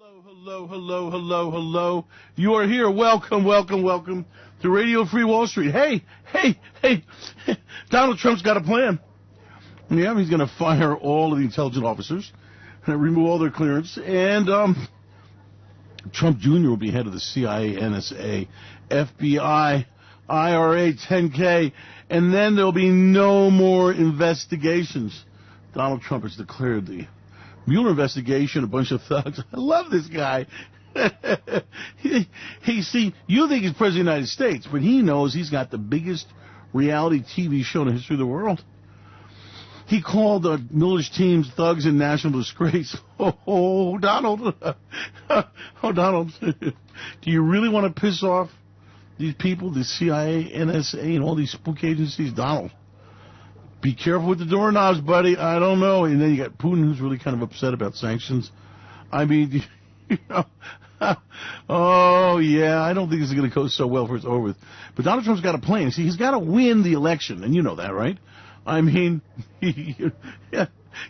Hello. You are here. Welcome to Radio Free Wall Street. Hey. Donald Trump's got a plan. Yeah, he's going to fire all of the intelligence officers, remove all their clearance, and Trump Jr. will be head of the CIA, NSA, FBI, IRA, 10K, and then there'll be no more investigations. Donald Trump has declared the Mueller investigation, a bunch of thugs. I love this guy. See, you think he's president of the United States, but he knows he's got the biggest reality TV show in the history of the world. He called Mueller's teams thugs and national disgrace. Oh, Donald. Oh, Donald. Do you really want to piss off these people, the CIA, NSA, and all these spook agencies? Donald, be careful with the doorknobs, buddy. I don't know. And then you got Putin, who's really kind of upset about sanctions. I mean, oh, yeah, I don't think this is going to go so well for it's over with. But Donald Trump's got a plan. See, he's got to win the election, and you know that, right? I mean, yeah.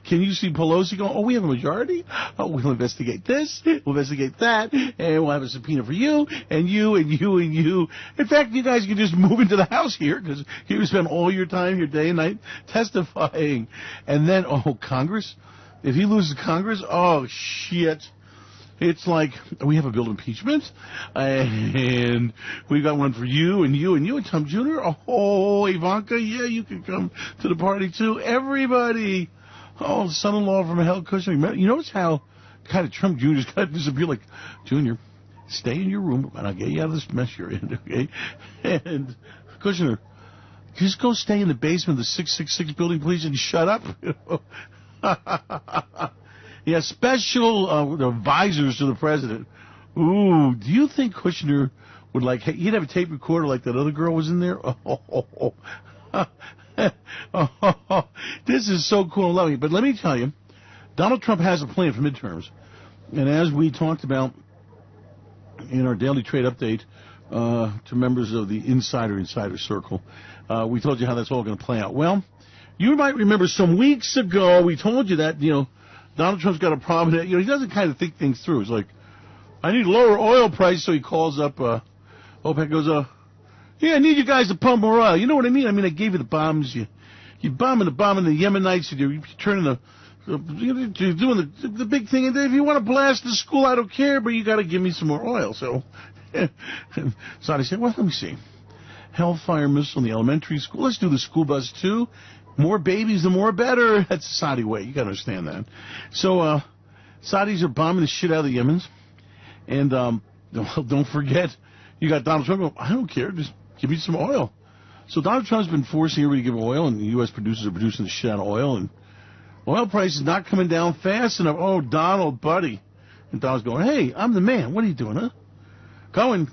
Can you see Pelosi going, oh, we have a majority? Oh, we'll investigate this, we'll investigate that, and we'll have a subpoena for you, and you, and you, and you. In fact, you guys can just move into the house here, because you spend all your time here day and night testifying. And then, oh, Congress? If he loses Congress, oh, shit. It's like, we have a bill of impeachment, and we got one for you, and you, and you, and Tom Jr. Oh, Ivanka, yeah, you can come to the party, too. Everybody. Oh, son-in-law from hell, Kushner. You notice how kind of Trump Jr.'s got to disappear, like, Junior, stay in your room, and I'll get you out of this mess you're in, okay? And Kushner, just go stay in the basement of the 666 building, please, and shut up. Yeah, special advisors to the president. Ooh, do you think Kushner would, like, he'd have a tape recorder like that other girl was in there? This is so cool and lovely. But let me tell you, Donald Trump has a plan for midterms. And as we talked about in our daily trade update to members of the Insider Circle, we told you how that's all going to play out. Well, you might remember some weeks ago we told you that, Donald Trump's got a problem that, he doesn't kind of think things through. It's like, I need lower oil price, so he calls up OPEC, goes, yeah, I need you guys to pump more oil. You know what I mean? I mean, I gave you the bombs. You're bombing the Yemenites. You're turning you're doing the big thing. And if you want to blast the school, I don't care, but you got to give me some more oil. So Saudi said, well, let me see. Hellfire missile in the elementary school. Let's do the school bus, too. More babies, the more better. That's the Saudi way. You got to understand that. So Saudis are bombing the shit out of the Yemens. And don't forget, you got Donald Trump going, I don't care. Just give me some oil. So Donald Trump's been forcing everybody to give oil, and the U.S. producers are producing the shit out of oil, and oil price is not coming down fast enough. Oh, Donald, buddy. And Donald's going, hey, I'm the man. What are you doing, huh? Cohen,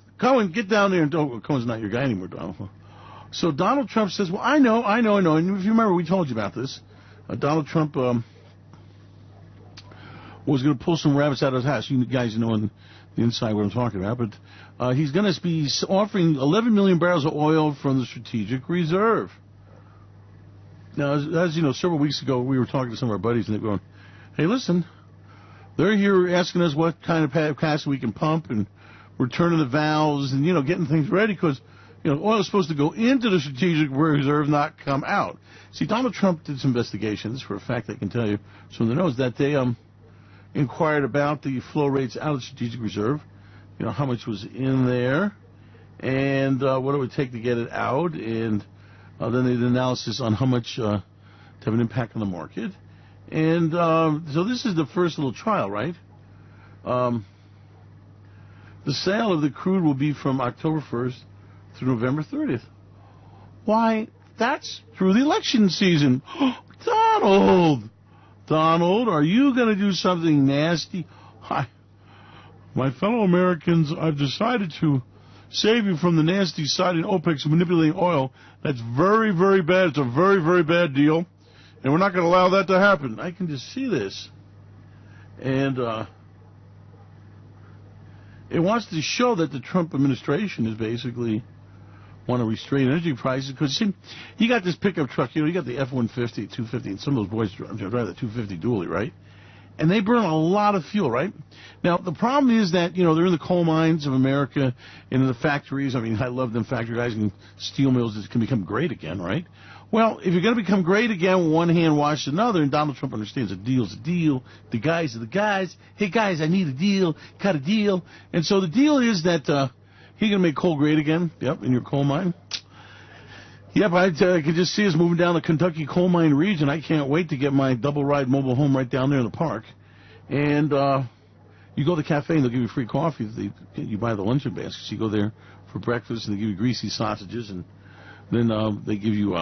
get down there. And Cohen's not your guy anymore, Donald. So Donald Trump says, well, I know. And if you remember, we told you about this. Donald Trump was going to pull some rabbits out of his house. You guys know on the inside what I'm talking about. But he's going to be offering 11 million barrels of oil from the strategic reserve. Now, as you know, several weeks ago, we were talking to some of our buddies, and they're going, hey, listen, they're here asking us what kind of capacity we can pump, and we're turning the valves and, getting things ready because, oil is supposed to go into the strategic reserve, not come out. See, Donald Trump did some investigations, for a fact I can tell you, so the knows that they inquired about the flow rates out of the strategic reserve, how much was in there, and what it would take to get it out, and then they did analysis on how much to have an impact on the market. And so this is the first little trial, right? The sale of the crude will be from October 1st through November 30th. Why, that's through the election season. Donald, are you going to do something nasty? Hi. My fellow Americans, I've decided to save you from the nasty side in OPEC's manipulating oil. That's very, very bad. It's a very, very bad deal. And we're not going to allow that to happen. I can just see this. And it wants to show that the Trump administration is basically want to restrain energy prices. Because, see, you got this pickup truck. You got the F-150, 250, and some of those boys drive the 250 dually, right? and they burn a lot of fuel, right? Now, the problem is that, they're in the coal mines of America and in the factories. I mean, I love them factory guys and steel mills that can become great again, right? Well, if you're going to become great again, one hand washes another, and Donald Trump understands a deal's a deal. The guys are the guys. Hey, guys, I need a deal. Got a deal. And so the deal is that he's going to make coal great again. Yep, in your coal mine. Yep, I can just see us moving down the Kentucky coal mine region. I can't wait to get my double-ride mobile home right down there in the park. And you go to the cafe and they'll give you free coffee. You buy the luncheon baskets. You go there for breakfast and they give you greasy sausages. And then they give you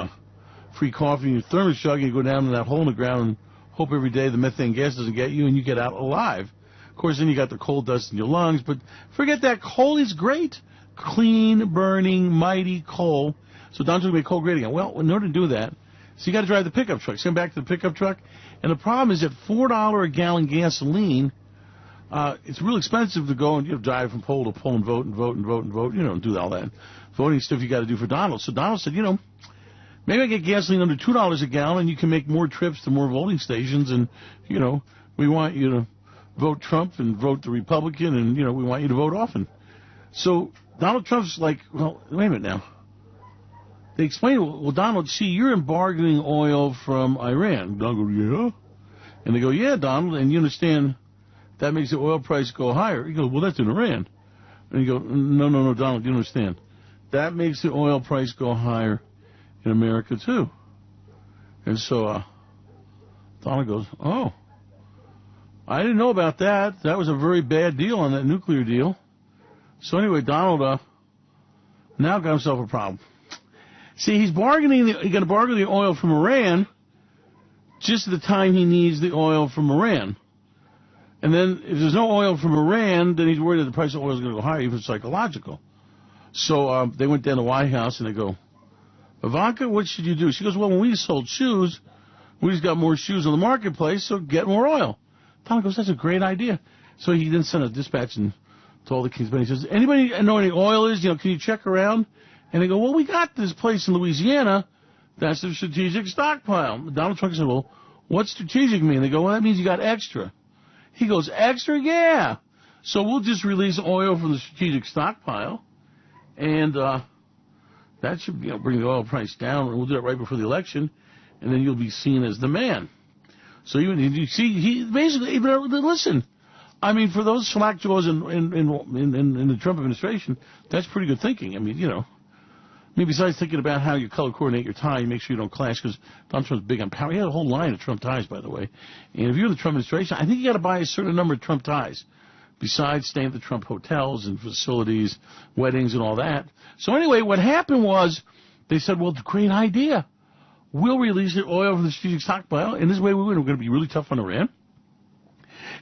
free coffee in your thermos jug. And you go down to that hole in the ground and hope every day the methane gas doesn't get you and you get out alive. Of course, then you got the coal dust in your lungs. But forget that. Coal is great. Clean, burning, mighty coal. So Donald Trump made coal great again. Well, in order to do that, so you got to drive the pickup truck. So come back to the pickup truck. And the problem is that $4 a gallon gasoline, it's real expensive to go and drive from pole to pole and vote and vote and vote and vote. And do all that voting stuff you got to do for Donald. So Donald said, maybe I get gasoline under $2 a gallon and you can make more trips to more voting stations. And, we want you to vote Trump and vote the Republican and, we want you to vote often. So Donald Trump's like, well, wait a minute now. They explain, well, Donald, see, you're embargoing oil from Iran. Donald goes, yeah? And they go, yeah, Donald, and you understand that makes the oil price go higher. He goes, well, that's in Iran. And you go, no, Donald, you understand. That makes the oil price go higher in America, too. And so Donald goes, oh, I didn't know about that. That was a very bad deal on that nuclear deal. So anyway, Donald now got himself a problem. See, he's going to bargain the oil from Iran just at the time he needs the oil from Iran. And then if there's no oil from Iran, then he's worried that the price of oil is going to go higher, even psychological. So they went down to the White House and they go, Ivanka, what should you do? She goes, well, when we sold shoes, we just got more shoes on the marketplace, so get more oil. Donald goes, that's a great idea. So he then sent a dispatch and to all the King's Men. He says, anybody know any oil is? Can you check around? And they go, well, we got this place in Louisiana. That's the strategic stockpile. Donald Trump said, well, what's strategic mean? They go, well, that means you got extra. He goes, extra? Yeah. So we'll just release oil from the strategic stockpile, and that should bring the oil price down. And we'll do it right before the election, and then you'll be seen as the man. So you see, he basically, listen, I mean, for those slackjaws in the Trump administration, that's pretty good thinking. I mean, maybe besides thinking about how you color coordinate your tie, you make sure you don't clash, because Donald Trump's big on power. He had a whole line of Trump ties, by the way. And if you're in the Trump administration, I think you got to buy a certain number of Trump ties, besides staying at the Trump hotels and facilities, weddings and all that. So anyway, what happened was they said, well, it's a great idea. We'll release the oil from the strategic stockpile, and this way we win. We're going to be really tough on Iran.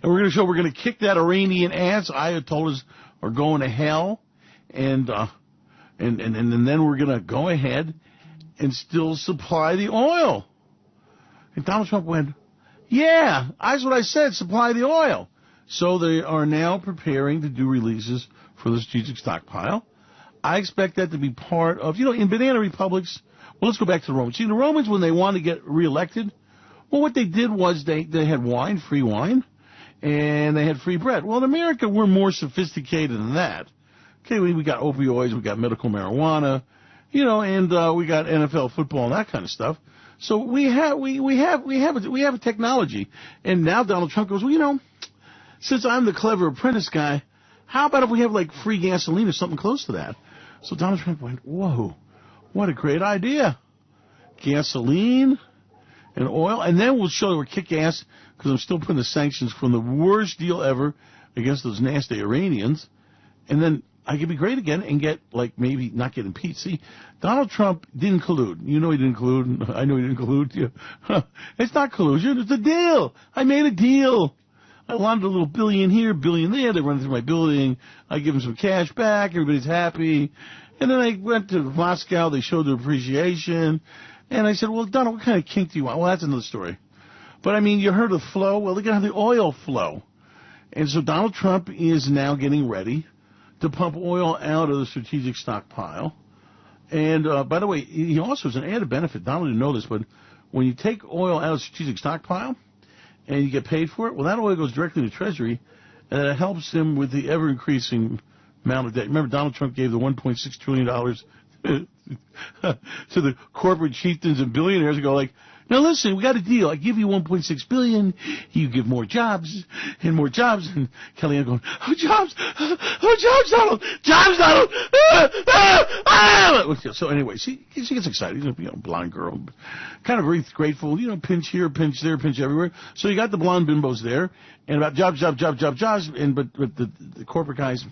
And we're going to show we're going to kick that Iranian ass. Ayatollahs are going to hell. And then we're going to go ahead and still supply the oil. And Donald Trump went, yeah, that's what I said, supply the oil. So they are now preparing to do releases for the strategic stockpile. I expect that to be part of, in banana republics. Well, let's go back to the Romans. See, the Romans, when they wanted to get reelected, well, what they did was they had wine, free wine, and they had free bread. Well, in America, we're more sophisticated than that. Okay, we got opioids, we got medical marijuana, and we got NFL football and that kind of stuff. So we have a technology. And now Donald Trump goes, well, since I'm the clever apprentice guy, how about if we have like free gasoline or something close to that? So Donald Trump went, whoa, what a great idea. Gasoline and oil, and then we'll show you we're kick ass, because I'm still putting the sanctions from the worst deal ever against those nasty Iranians, and then I could be great again and get, maybe not get impeached. See, Donald Trump didn't collude. He didn't collude. I know he didn't collude. Yeah. It's not collusion. It's a deal. I made a deal. I wanted a little billion here, billion there. They run through my building. I give them some cash back. Everybody's happy. And then I went to Moscow. They showed their appreciation. And I said, well, Donald, what kind of kink do you want? Well, that's another story. But, I mean, you heard of flow. Well, they're going to have the oil flow. And so Donald Trump is now getting ready to pump oil out of the strategic stockpile. And, by the way, he also has an added benefit. Donald didn't know this, but when you take oil out of the strategic stockpile and you get paid for it, well, that oil goes directly to Treasury, and it helps them with the ever-increasing amount of debt. Remember, Donald Trump gave the $1.6 trillion to the corporate chieftains and billionaires and go like, now listen, we got a deal. I give you $1.6 billion. You give more jobs and more jobs. And Kellyanne going, oh, jobs, Donald, jobs, Donald. So anyway, she gets excited. Blonde girl, kind of very grateful. Pinch here, pinch there, pinch everywhere. So you got the blonde bimbos there, and about jobs. And but the corporate guys,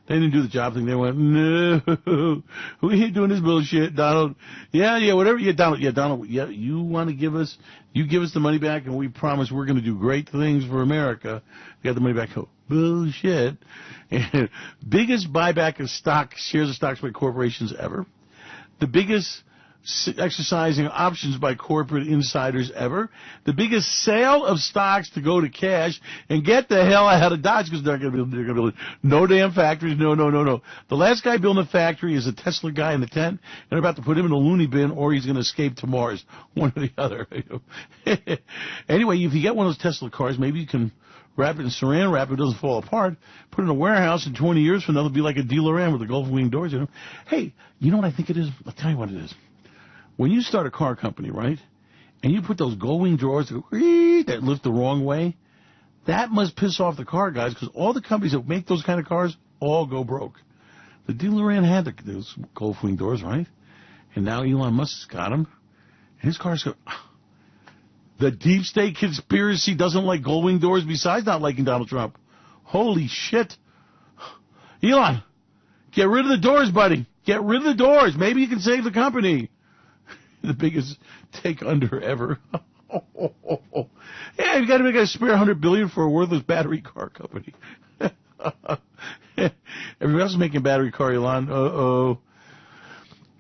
they didn't do the job thing. They went, no, we ain't doing this bullshit, Donald. Yeah, whatever. Yeah, Donald. Yeah, you want to give us the money back, and we promise we're going to do great things for America. You got the money back. Oh, bullshit. And biggest buyback of shares of stocks by corporations ever. The biggest exercising options by corporate insiders ever. The biggest sale of stocks to go to cash and get the hell out of Dodge because they're going to build no damn factories. No. The last guy building a factory is a Tesla guy in the tent, and they're about to put him in a loony bin or he's going to escape to Mars, one or the other. Anyway, if you get one of those Tesla cars, maybe you can wrap it in saran wrap, it doesn't fall apart, put it in a warehouse, and 20 years from now, it'll be like a DeLorean with the Gulf wing doors. Hey, you know what I think it is? I'll tell you what it is. When you start a car company, right, and you put those gull-wing drawers that lift the wrong way, that must piss off the car guys because all the companies that make those kind of cars all go broke. The DeLorean had those gull-wing doors, right? And now Elon Musk's got them. And his cars go... The deep state conspiracy doesn't like gull-wing doors besides not liking Donald Trump. Holy shit. Elon, get rid of the doors, buddy. Get rid of the doors. Maybe you can save the company. The biggest take under ever. Yeah, you got to make a spare $100 billion for a worthless battery car company. Everybody else is making a battery car, Elon. Uh-oh.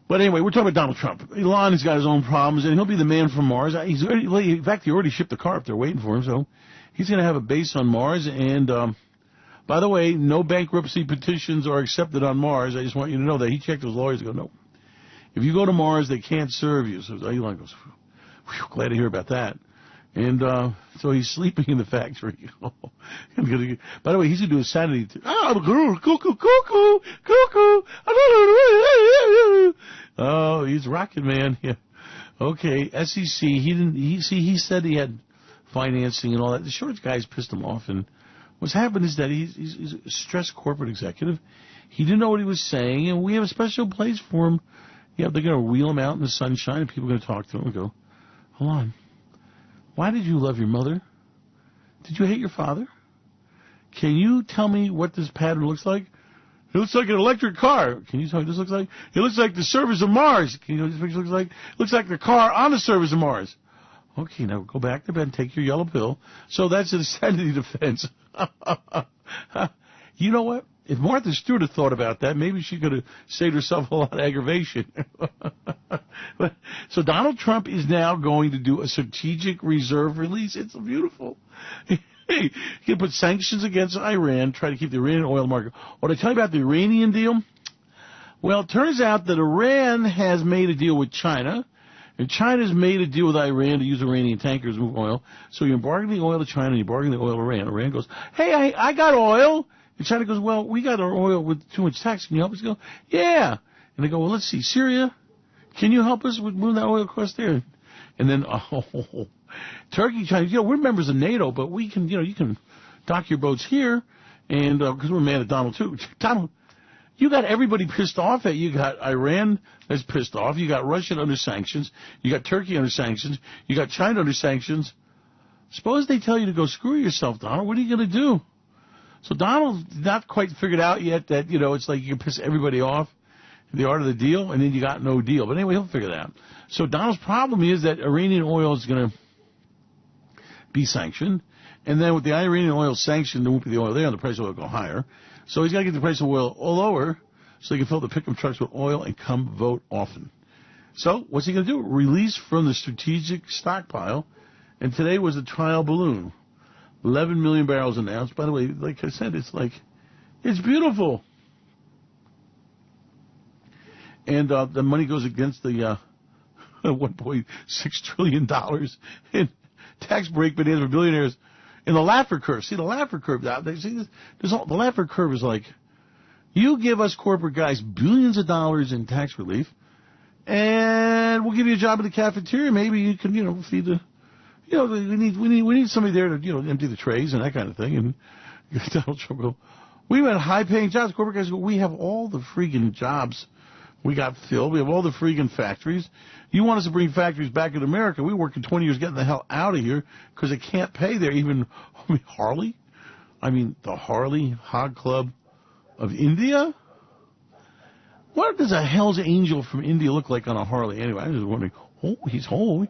But anyway, we're talking about Donald Trump. Elon has got his own problems, and he'll be the man from Mars. In fact, he already shipped the car up there waiting for him, so he's going to have a base on Mars. And by the way, no bankruptcy petitions are accepted on Mars. I just want you to know that. He checked his lawyers and go, no. If you go to Mars, they can't serve you. So Elon goes, glad to hear about that. And so he's sleeping in the factory. By the way, he's going to do a sanity. Cuckoo. Oh, he's rocking, man. Yeah. Okay, SEC. He said he had financing and all that. The short guy's pissed him off. And what's happened is that he's a stressed corporate executive. He didn't know what he was saying, and we have a special place for him. Yeah, they're going to wheel him out in the sunshine, and people are going to talk to him and go, hold on. Why did you love your mother? Did you hate your father? Can you tell me what this pattern looks like? It looks like an electric car. Can you tell me what this looks like? It looks like the surface of Mars. Can you know what this picture looks like? It looks like the car on the surface of Mars. Okay, now go back to bed and take your yellow pill. So that's an insanity defense. You know what? If Martha Stewart had thought about that, maybe she could have saved herself a lot of aggravation. So Donald Trump is now going to do a strategic reserve release. It's beautiful. He can put sanctions against Iran, try to keep the Iranian oil market. Oh, did I tell you about the Iranian deal? Well, it turns out that Iran has made a deal with China, and China's made a deal with Iran to use Iranian tankers to move oil. So you embargo the oil to China and you embargo the oil to Iran. Iran goes, hey, I got oil. And China goes, well, we got our oil with too much tax. Can you help us? Go, yeah. And they go, well, let's see, Syria, can you help us with moving that oil across there? And then, Turkey, China, we're members of NATO, but we can, you can dock your boats here, and because we're mad at Donald too. Donald, you got everybody pissed off at you. You got Iran that's pissed off. You got Russia under sanctions. You got Turkey under sanctions. You got China under sanctions. Suppose they tell you to go screw yourself, Donald. What are you going to do? So Donald's not quite figured out yet that, it's like you can piss everybody off, the art of the deal, and then you got no deal. But anyway, he'll figure that out. So Donald's problem is that Iranian oil is going to be sanctioned, and then with the Iranian oil sanctioned, there won't be the oil there, and the price of oil will go higher. So he's got to get the price of oil lower so he can fill the pickup trucks with oil and come vote often. So what's he going to do? Release from the strategic stockpile, and today was a trial balloon. 11 million barrels announced. By the way, like I said, it's beautiful. And the money goes against the $1.6 trillion in tax break bonanza for billionaires in the Laffer curve. See, the Laffer curve, the Laffer curve is like, you give us corporate guys billions of dollars in tax relief, and we'll give you a job in the cafeteria. Maybe you can, feed the, we need somebody there to, empty the trays and that kind of thing. And Donald Trump go, we want high-paying jobs. Corporate guys go, we have all the freaking jobs we got filled. We have all the freaking factories. You want us to bring factories back in America? We worked 20 years getting the hell out of here because they can't pay there. Even, Harley? The Harley Hog Club of India? What does a Hell's Angel from India look like on a Harley? Anyway, I'm just wondering, he's holy.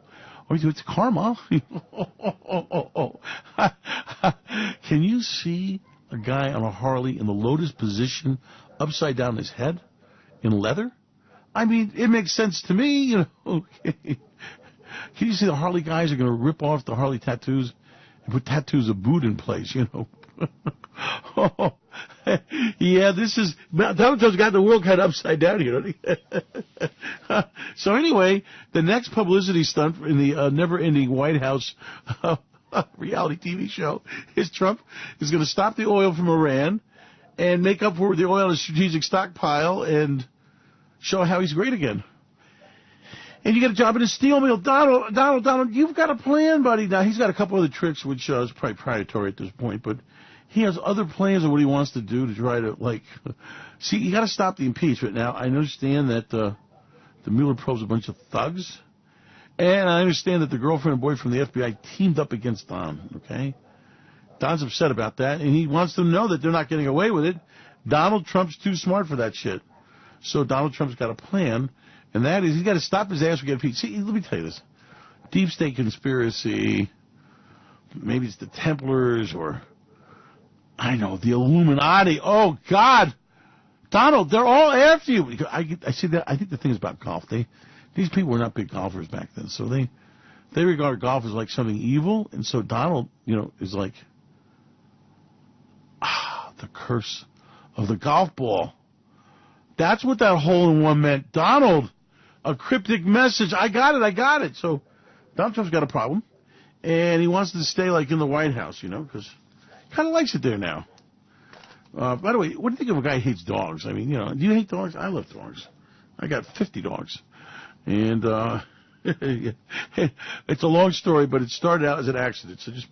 It's karma. Can you see a guy on a Harley in the lotus position, upside down his head, in leather? It makes sense to me, Can you see the Harley guys are going to rip off the Harley tattoos and put tattoos of Buddha in place, Yeah, Donald Trump's got the world kind of upside down here. So anyway, the next publicity stunt in the never-ending White House reality TV show is Trump is going to stop the oil from Iran and make up for the oil in a strategic stockpile and show how he's great again. And you get a job in a steel mill. Donald, you've got a plan, buddy. Now, he's got a couple other tricks, which is probably proprietary at this point, but he has other plans of what he wants to do to try to, see, you got to stop the impeachment. Now, I understand that the Mueller probe's a bunch of thugs, and I understand that the girlfriend and boyfriend from the FBI teamed up against Don, okay? Don's upset about that, and he wants them to know that they're not getting away with it. Donald Trump's too smart for that shit. So Donald Trump's got a plan, and that is he's got to stop his ass from getting impeached. See, let me tell you this. Deep state conspiracy, maybe it's the Templars or, the Illuminati. Oh, God. Donald, they're all after you. I see that. I think the thing is about golf. These people were not big golfers back then, so they regard golf as like something evil, and so Donald, is like, the curse of the golf ball. That's what that hole-in-one meant. Donald, a cryptic message. I got it. So Donald Trump's got a problem, and he wants to stay in the White House, because he kind of likes it there now. By the way, what do you think of a guy who hates dogs? Do you hate dogs? I love dogs. I got 50 dogs. And it's a long story, but it started out as an accident. So just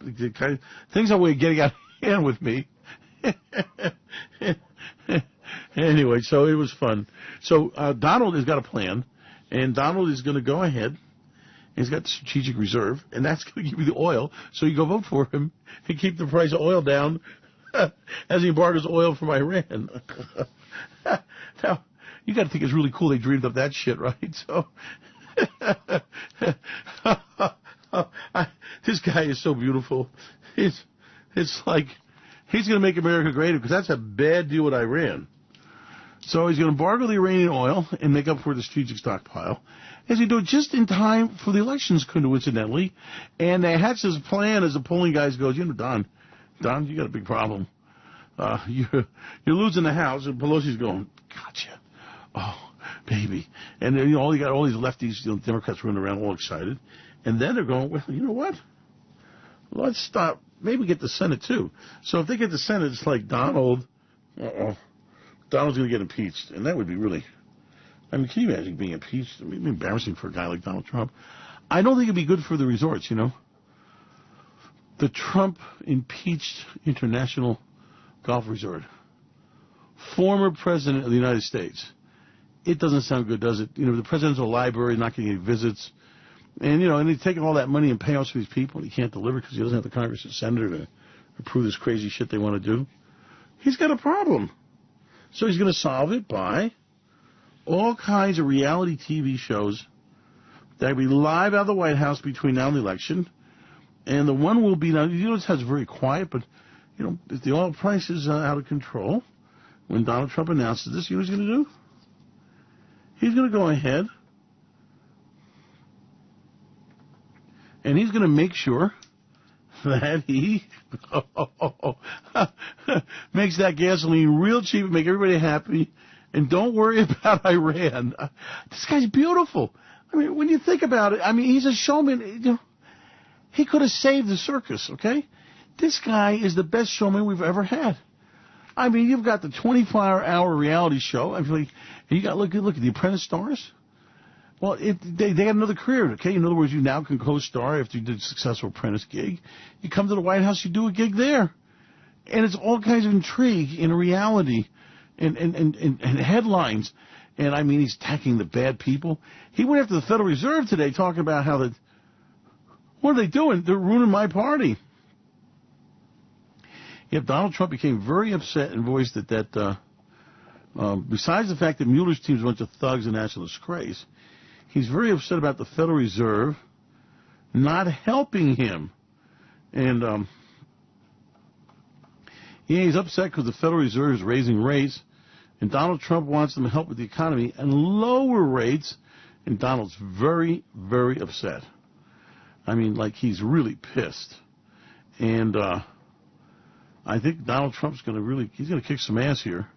things are way of getting out of hand with me. Anyway, so it was fun. So Donald has got a plan, and Donald is going to go ahead. He's got the strategic reserve, and that's going to give you the oil. So you go vote for him and keep the price of oil down as he embargoes oil from Iran. Now, you got to think it's really cool they dreamed up that shit, right? So this guy is so beautiful. It's like he's going to make America great because that's a bad deal with Iran. So he's going to embargo the Iranian oil and make up for the strategic stockpile. As he do it just in time for the elections, coincidentally. And they hatch this plan as the polling guys goes, Don, you got a big problem. You're losing the House, and Pelosi's going, gotcha. Oh, baby. And then, you got all these lefties, Democrats running around all excited. And then they're going, well, you know what? Let's stop. Maybe get the Senate, too. So if they get the Senate, it's like Donald's going to get impeached. And that would be really, can you imagine being impeached? It'd be embarrassing for a guy like Donald Trump. I don't think it'd be good for the resorts, The Trump impeached International Golf Resort. Former President of the United States. It doesn't sound good, does it? The presidential library, not getting any visits. And, and he's taking all that money and payouts for these people, and he can't deliver because he doesn't have the Congress and Senator to approve this crazy shit they want to do. He's got a problem. So he's going to solve it by all kinds of reality TV shows that will be live out of the White House between now and the election. And the one will be, now, notice how it's very quiet, but, if the oil price is out of control, when Donald Trump announces this, what he's going to do? He's going to go ahead and he's going to make sure that he makes that gasoline real cheap and make everybody happy. And don't worry about Iran. This guy's beautiful. When you think about it, he's a showman. He could have saved the circus, okay? This guy is the best showman we've ever had. I mean, you've got the 24-hour reality show. I mean, you got look at the Apprentice stars. Well, they got another career, okay? In other words, you now can co-star after you did a successful Apprentice gig. You come to the White House, you do a gig there. And it's all kinds of intrigue and reality and headlines. And, I mean, he's attacking the bad people. He went after the Federal Reserve today talking about how what are they doing? They're ruining my party. Yet Donald Trump became very upset and voiced that besides the fact that Mueller's team is a bunch of thugs and national disgrace, he's very upset about the Federal Reserve not helping him. And he's upset because the Federal Reserve is raising rates, and Donald Trump wants them to help with the economy and lower rates, and Donald's very, very upset. I mean, like, he's really pissed. And I think Donald Trump's going to kick some ass here.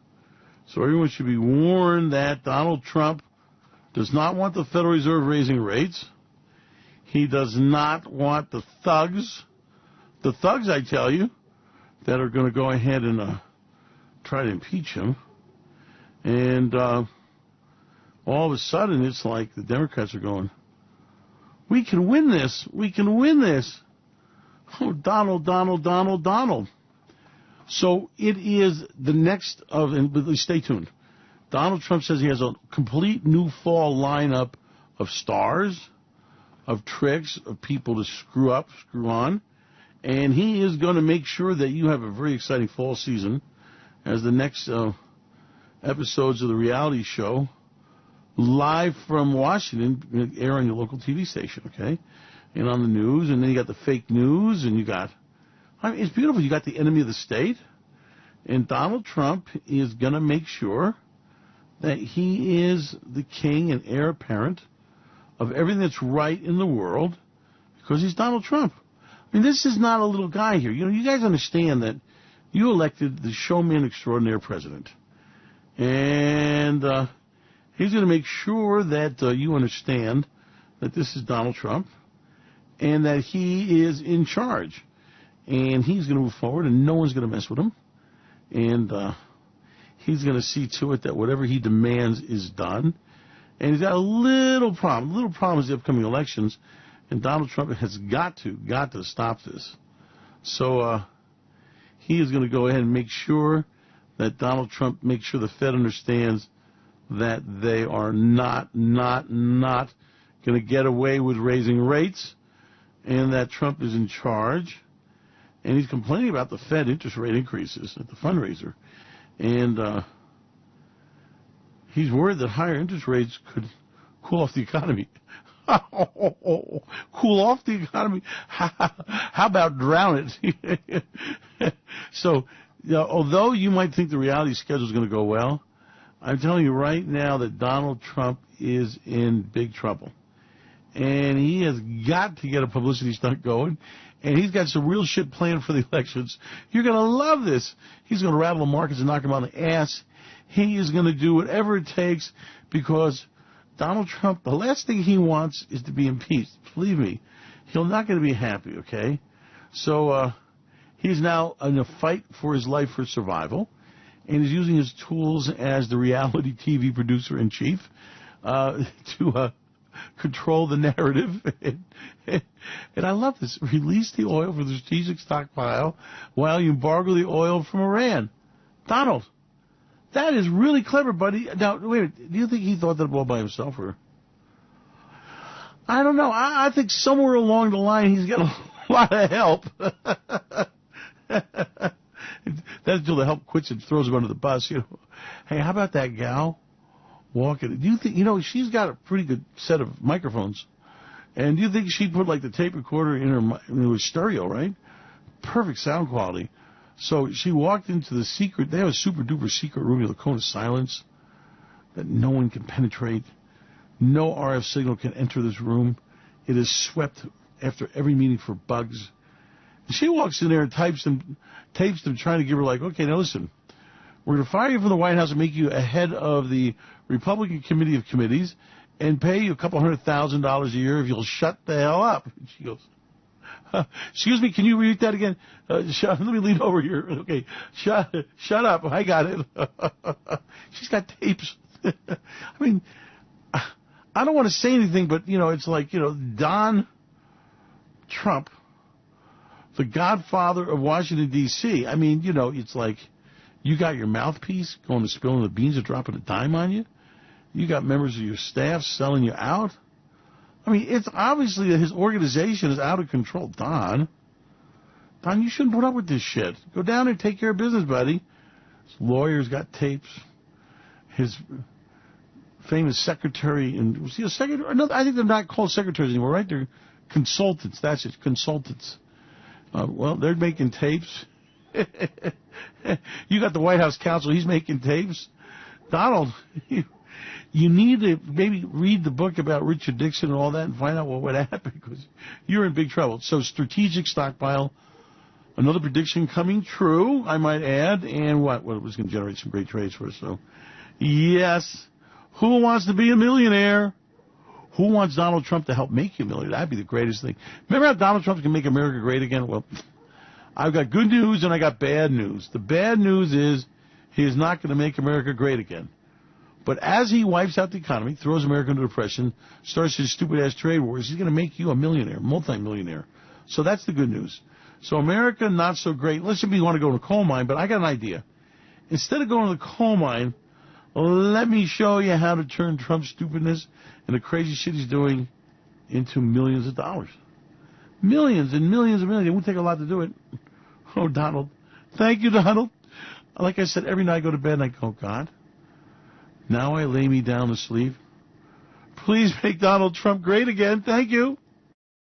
So everyone should be warned that Donald Trump does not want the Federal Reserve raising rates. He does not want the thugs, I tell you, that are going to go ahead and try to impeach him. And all of a sudden, it's like the Democrats are going, we can win this. We can win this. Oh, Donald. So it is the next of, and stay tuned. Donald Trump says he has a complete new fall lineup of stars, of tricks, of people to screw on. And he is going to make sure that you have a very exciting fall season as the next episodes of the reality show live from Washington air on your local TV station, okay? And on the news, and then you got the fake news, and you got, I mean, it's beautiful. You got the enemy of the state, and Donald Trump is going to make sure that he is the king and heir apparent of everything that's right in the world because he's Donald Trump. I mean, this is not a little guy here. You know, you guys understand that you elected the showman extraordinaire president. And he's going to make sure that you understand that this is Donald Trump and that he is in charge. And he's going to move forward, and no one's going to mess with him. And he's going to see to it that whatever he demands is done. And he's got a little problem. The little problem is the upcoming elections. And Donald Trump has got to stop this. So he is going to go ahead and make sure that Donald Trump makes sure the Fed understands that they are not going to get away with raising rates, and that Trump is in charge. And he's complaining about the Fed interest rate increases at the fundraiser. And he's worried that higher interest rates could cool off the economy. Cool off the economy? How about drown it? So, you know, although you might think the reality schedule is going to go well, I'm telling you right now that Donald Trump is in big trouble. And he has got to get a publicity stunt going. And he's got some real shit planned for the elections. You're going to love this. He's going to rattle the markets and knock them on the ass. He is going to do whatever it takes because Donald Trump, the last thing he wants is to be impeached. Believe me, he's not going to be happy, okay? So he's now in a fight for his life for survival, and he's using his tools as the reality TV producer-in-chief to control the narrative. And I love this. Release the oil from the strategic stockpile while you embargo the oil from Iran. Donald, that is really clever, buddy. Now, wait a minute. Do you think he thought that all by himself? Or I don't know. I think somewhere along the line he's got a lot of help. That's until the help quits and throws him under the bus. You know, hey, how about that gal walking? Do you think, you know, she's got a pretty good set of microphones. And do you think she put, like, the tape recorder in her, it was stereo, right? Perfect sound quality. So she walked into the secret, they have a super-duper secret room, the cone of silence, that no one can penetrate. No RF signal can enter this room. It is swept after every meeting for bugs. And she walks in there and tapes them, trying to give her, like, okay, now listen, we're going to fire you from the White House and make you a head of the Republican Committee of Committees and pay you $200,000 a year if you'll shut the hell up. And she goes, Excuse me, can you read that again? Let me lean over here. Okay, shut up. I got it. She's got tapes. I mean, I don't want to say anything, but, it's like, Don Trump, the godfather of Washington, D.C. I mean, it's like you got your mouthpiece going to spilling the beans or dropping a dime on you. You got members of your staff selling you out. I mean, it's obviously that his organization is out of control. Don, you shouldn't put up with this shit. Go down and take care of business, buddy. His lawyer's got tapes. His famous secretary, and secretary. No, I think they're not called secretaries anymore, right? They're consultants. That's it, consultants. Well, they're making tapes. You got the White House counsel. He's making tapes. Donald, you need to maybe read the book about Richard Nixon and all that and find out what would happen, because you're in big trouble. So strategic stockpile, another prediction coming true, I might add, and what it was going to generate some great trades for us. So, yes, who wants to be a millionaire? Who wants Donald Trump to help make you a millionaire? That'd be the greatest thing. Remember how Donald Trump can make America great again? Well, I've got good news and I got bad news. The bad news is he is not going to make America great again. But as he wipes out the economy, throws America into depression, starts his stupid-ass trade wars, he's going to make you a millionaire, multi-millionaire. So that's the good news. So America, not so great. Let's say you want to go to a coal mine, but I got an idea. Instead of going to the coal mine, let me show you how to turn Trump's stupidness and the crazy shit he's doing into millions of dollars. Millions and millions and millions. It won't take a lot to do it. Oh, Donald. Thank you, Donald. Like I said, every night I go to bed and I go, God, now I lay me down to sleep. Please make Donald Trump great again. Thank you.